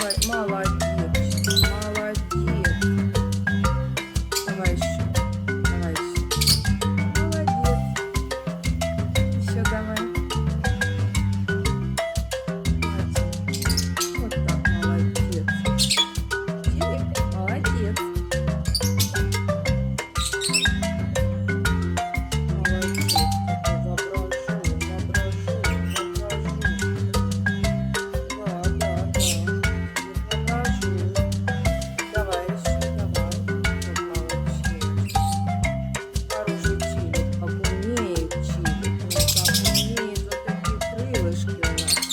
Молодец. Молодец. Давай еще. Давай еще. Молодец. Еще давай. Молодец. Вот так, молодец. Чирик, молодец. Молодец. Воображу, воображу, воображу. Да, да, да. Воображу. Давай еще, давай. Вот молодец. Хороший чирик. Как умеет чирик. Вот так умеет. Вот такие крылышки у нас.